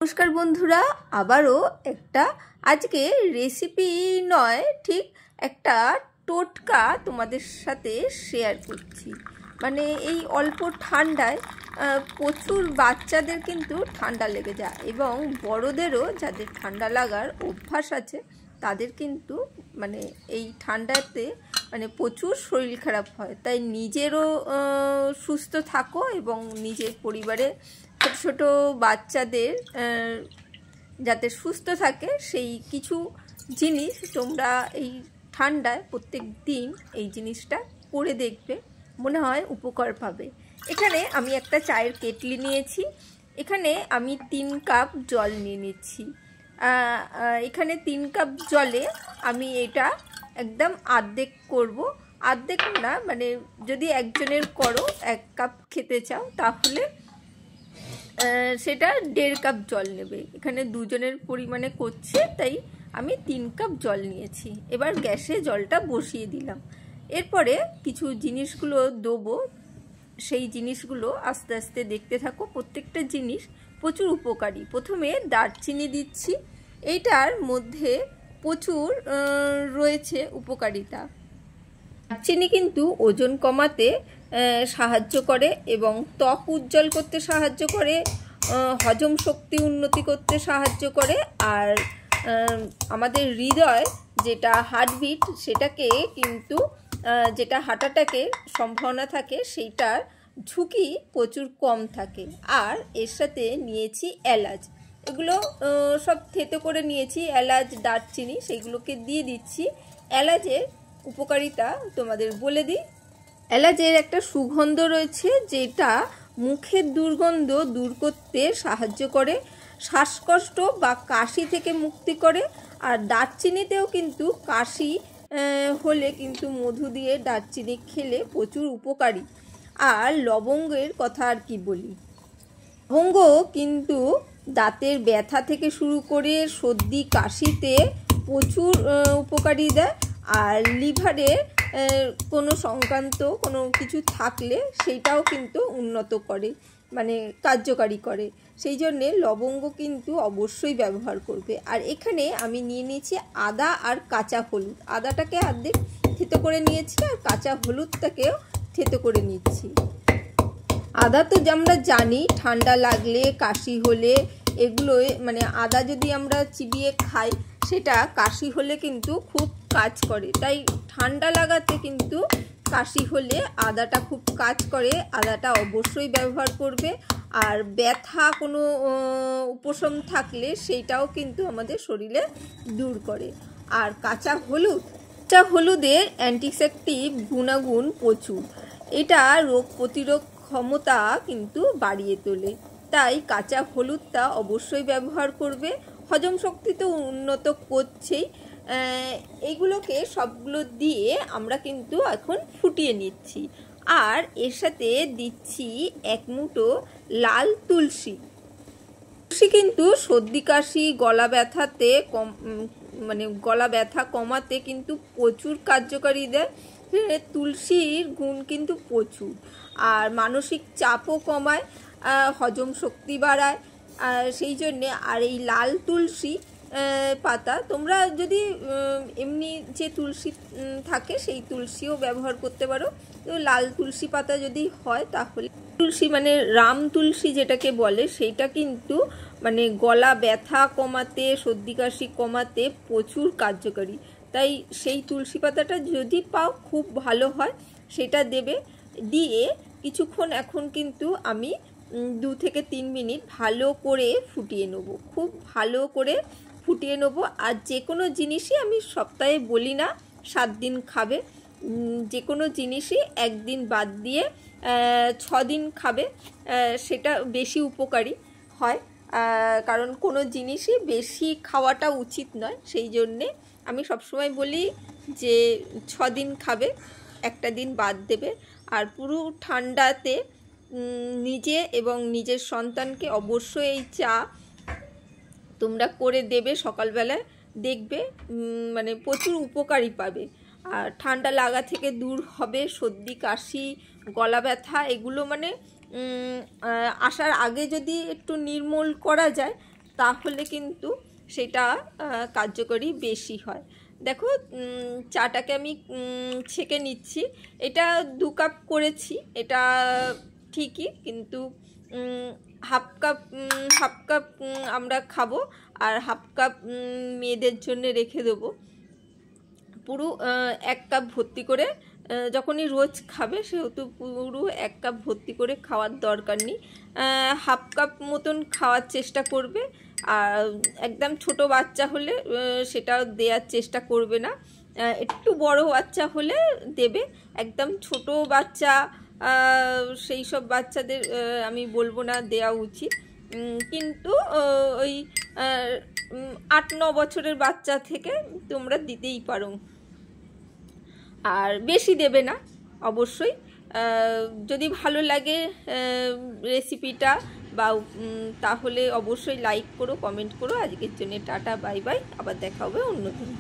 নমস্কার বন্ধুরা, আবারও একটা আজকে রেসিপি নয়, ঠিক একটা টোটকা তোমাদের সাথে শেয়ার করছি। মানে এই অল্প ঠান্ডায় প্রচুর বাচ্চাদের কিন্তু ঠান্ডা লেগে যায় এবং বড়দেরও যাদের ঠান্ডা লাগার অভ্যাস আছে তাদের কিন্তু মানে এই ঠান্ডাতে মানে প্রচুর শরীর খারাপ হয়। তাই নিজেরও সুস্থ থাকো এবং নিজের পরিবারে ছোট ছোট বাচ্চাদের যাতে সুস্থ থাকে সেই কিছু জিনিস তোমরা এই ঠান্ডায় প্রত্যেক দিন এই জিনিসটা করে দেখবে, মনে হয় উপকার পাবে। এখানে আমি একটা চায়ের কেটলি নিয়েছি, এখানে আমি 3 কাপ জল নিয়ে নিচ্ছি। এখানে 3 কাপ জলে আমি এটা একদম আর্ধেক করব, আর্ধেক না মানে যদি একজনের করো 1 কাপ খেতে চাও তাহলে সেটা 1.5 কাপ জল নেবে। এখানে দুজনের পরিমাণে করছে তাই আমি 3 কাপ জল নিয়েছি। এবার গ্যাসে জলটা বসিয়ে দিলাম। এরপরে কিছু জিনিসগুলো দেবো, সেই জিনিসগুলো আস্তে আস্তে দেখতে থাকো। প্রত্যেকটা জিনিস প্রচুর উপকারী। প্রথমে দারচিনি দিচ্ছি, এইটার মধ্যে প্রচুর রয়েছে উপকারিতা। দারচিনি কিন্তু ওজন কমাতে সাহায্য করে এবং ত্বক উজ্জ্বল করতে সাহায্য করে, হজম শক্তি উন্নতি করতে সাহায্য করে, আর আমাদের হৃদয় যেটা হার্টবিট সেটাকে কিন্তু যেটা হার্ট অ্যাটাকের সম্ভাবনা থাকে সেইটার ঝুঁকি প্রচুর কম থাকে। আর এর সাথে নিয়েছি এলাচ, এগুলো সব থেতো করে নিয়েছি, এলাচ দারচিনি সেইগুলোকে দিয়ে দিচ্ছি। এলাচের উপকারিতা তোমাদের বলে দিই। এলাচের একটা সুগন্ধ রয়েছে যেটা মুখের দুর্গন্ধ দূর করতে সাহায্য করে, শ্বাসকষ্ট বা কাশি থেকে মুক্তি করে। আর দারচিনিতেও কিন্তু কাশি হলে কিন্তু মধু দিয়ে দারচিনি খেলে প্রচুর উপকারী। আর লবঙ্গের কথা আর কি বলি, লবঙ্গ কিন্তু দাঁতের ব্যথা থেকে শুরু করে সর্দি কাশিতে প্রচুর উপকারী দেয়। আর লিভারে কোনো সংক্রান্ত কোনো কিছু থাকলে সেইটাও কিন্তু উন্নত করে, মানে কার্যকারী করে। সেই জন্যে লবঙ্গ কিন্তু অবশ্যই ব্যবহার করবে। আর এখানে আমি নিয়ে নিয়েছি আদা আর কাঁচা হলুদ। আদাটাকে অর্ধেক থেতো করে নিয়েছি আর কাঁচা হলুদটাকেও থেতো করে নিচ্ছি। আদা তো আমরা জানি ঠান্ডা লাগলে কাশি হলে এগুলোই মানে আদা যদি আমরা চিবিয়ে খাই সেটা কাশি হলে কিন্তু খুব কাজ করে। তাই ঠান্ডা লাগাতে কিন্তু কাশি হলে আদাটা খুব কাজ করে, আদাটা অবশ্যই ব্যবহার করবে। আর ব্যথা কোনো উপশম থাকলে সেইটাও কিন্তু আমাদের শরীরে দূর করে। আর কাঁচা হলুদের অ্যান্টিসেপটিভ গুণাগুণ প্রচুর, এটা রোগ প্রতিরোধ ক্ষমতা কিন্তু বাড়িয়ে তোলে। তাই কাঁচা হলুদটা অবশ্যই ব্যবহার করবে। হজম শক্তি তো উন্নত করছেই। এইগুলোকে সবগুলো দিয়ে আমরা কিন্তু এখন ফুটিয়ে নিচ্ছি। আর এর সাথে দিচ্ছি 1 মুঠো লাল তুলসী। তুলসী কিন্তু সর্দি কাশি গলা ব্যথাতে মানে গলা ব্যথা কমাতে কিন্তু প্রচুর কার্যকারী দেয়। তুলসীর গুণ কিন্তু প্রচুর। আর মানসিক চাপও কমায়, হজম শক্তি বাড়ায়, সেই জন্যে। আর এই লাল তুলসী পাতা তোমরা যদি এমনি যে তুলসী থাকে সেই তুলসীও ব্যবহার করতে পারো। তো লাল তুলসী পাতা যদি হয় তাহলে তুলসী মানে রাম তুলসী যেটাকে বলে সেইটা কিন্তু মানে গলা ব্যথা কমাতে সর্দি কাশি কমাতে প্রচুর কার্যকারী। তাই সেই তুলসী পাতাটা যদি পাও খুব ভালো হয়, সেটা দেবে। দিয়ে কিছুক্ষণ এখন কিন্তু আমি 2 থেকে 3 মিনিট ভালো করে ফুটিয়ে নেবো, খুব ভালো করে ফুটিয়ে নেবো। আর যে কোনো জিনিসই আমি সপ্তাহে বলি না 7 দিন খাবে, যে কোনো জিনিসই 1 দিন বাদ দিয়ে 6 দিন খাবে, সেটা বেশি উপকারী হয়। কারণ কোনো জিনিসই বেশি খাওয়াটা উচিত নয়, সেই জন্যে আমি সবসময় বলি যে 6 দিন খাবে, একটা দিন বাদ দেবে। আর পুরো ঠান্ডাতে নিজে এবং নিজের সন্তানকে অবশ্যই এই চা তোমরা করে দেবে সকালবেলায়, দেখবে মানে প্রচুর উপকারী পাবে। আর ঠান্ডা লাগা থেকে দূর হবে, সর্দি কাশি গলা ব্যথা এগুলো মানে আসার আগে যদি একটু নির্মূল করা যায় তাহলে কিন্তু সেটা কার্যকরী বেশি হয়। দেখো চাটাকে আমি ছেঁকে নিচ্ছি। এটা 2 কাপ করেছি, এটা ঠিকই, কিন্তু হাফ কাপ আমরা খাবো আর হাফ কাপ মেয়েদের জন্য রেখে দেবো। পুরো 1 কাপ ভর্তি করে যখনই রোজ খাবে সেহেতু পুরো 1 কাপ ভর্তি করে খাওয়ার দরকার নেই, হাফ কাপ মতন খাওয়ার চেষ্টা করবে। আর একদম ছোট বাচ্চা হলে সেটা দেওয়ার চেষ্টা করবে না, একটু বড় বাচ্চা হলে দেবে। একদম ছোট বাচ্চা সেই সব বাচ্চাদের আমি বলবো না দেওয়া উচিত, কিন্তু ওই 8-9 বছরের বাচ্চা থেকে তোমরা দিতেই পারো। আর বেশি দেবে না অবশ্যই। যদি ভালো লাগে রেসিপিটা বা তাহলে অবশ্যই লাইক করো, কমেন্ট করো। আজকের জন্য টাটা, বাই বাই, আবার দেখা হবে অন্য দিন।